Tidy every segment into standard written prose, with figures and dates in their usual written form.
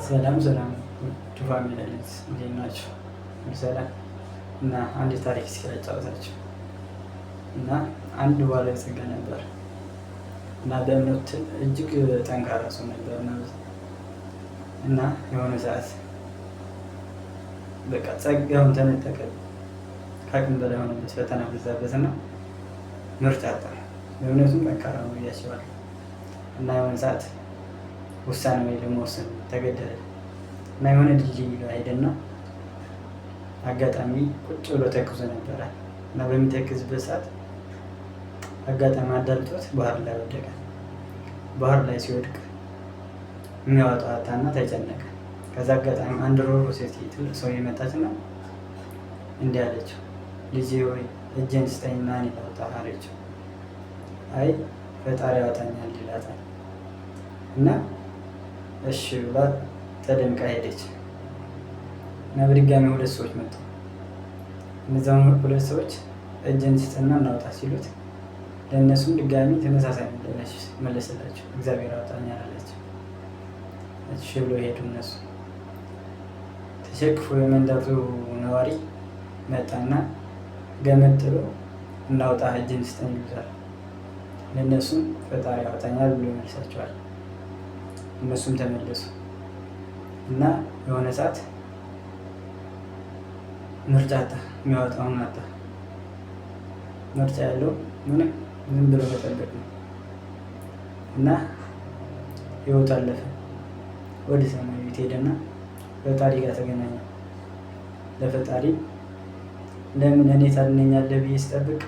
ሰላም ሰላም ውድ ፋሚሊዎች እንዴት ናቸው? ሰላም እና አንድ ታሪክ እስኪ ላጫውታችሁ። እና አንድ ባለጸጋ ነበር እና በእምነት እጅግ ጠንካራ ሰው ነበር እና የሆነ ሰዓት በቃ ጸጋውን ተነጠቀ። ከአቅም በላይ ሆነበት፣ ፈተና በዛበት እና ምርጫ አጣ። በእምነቱም ጠንካራ ነው ብዬ አስባለሁ። እና የሆነ ሰዓት ውሳኔ ወይ ለመወሰን ተገደደ እና የሆነ ድልድይ ጋር ሄደና አጋጣሚ ቁጭ ብሎ ተክዞ ነበረ እና በሚተክዝበት ሰዓት አጋጣሚ አዳልጦት ባህር ላይ ወደቀ። ባህር ላይ ሲወድቅ የሚያወጣው አጣና ተጨነቀ። ከዛ አጋጣሚ አንድ ሮሮ ሴት ትልቅ ሰው የመጣችና እንዲህ አለችው፣ ልጄ ወይ እጄን ስጠኝና እኔ ላውጣህ አለችው። አይ ፈጣሪ ያወጣኛል ይላታል እና እሺ ብላ ተደንቃ ሄደች እና በድጋሚ ሁለት ሰዎች መጡ። እነዚያም ሁለት ሰዎች እጅን ስጥና እናውጣ ሲሉት ለእነሱም ድጋሚ ተመሳሳይ መለሰላቸው፣ እግዚአብሔር ያወጣኛል አለችው። እሺ ብሎ ሄዱ። እነሱ ተሸክፎ የመንደሩ ነዋሪ መጣና ገመድ ጥሎ እናውጣ እጅን ስጠኝ ይሉታል። ለእነሱም ፈጣሪ ያወጣኛል ብሎ ይመልሳቸዋል። እነሱም ተመለሱ እና የሆነ ሰዓት ምርጫ አጣ፣ የሚያወጣውን አጣ። ምርጫ ያለው ምንም ዝም ብሎ መጠበቅ ነው እና ህይወቱ አለፈ። ወደ ሰማይ ቤት ሄደና ፈጣሪ ጋር ተገናኘ። ለፈጣሪ ለምን እኔ ታድነኛለህ ብዬ ስጠብቅ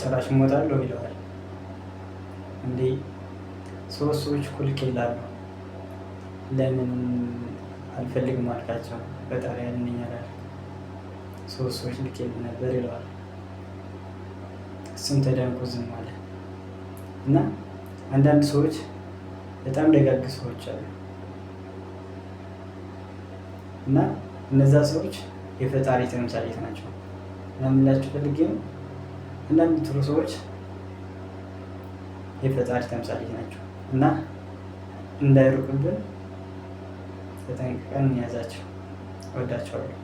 ጭራሽ እሞታለሁ ይለዋል። እንዴ ሶስት ሰዎች ኩልክ ይላሉ፣ ለምን አልፈልግም አልካቸው? ፈጣሪ ያድነኛል አለ። ሶስት ሰዎች ልክ ነበር ይለዋል። እሱም ተደንቆ ዝም አለ። እና አንዳንድ ሰዎች በጣም ደጋግ ሰዎች አሉ እና እነዛ ሰዎች የፈጣሪ ተምሳሌት ናቸው። እና የምላችሁ ፈልጌ ነው፣ አንዳንድ ጥሩ ሰዎች የፈጣሪ ተምሳሌት ናቸው እና እንዳይሩቅብን ተጠንቅቀን እንያዛቸው። እወዳቸዋለሁ።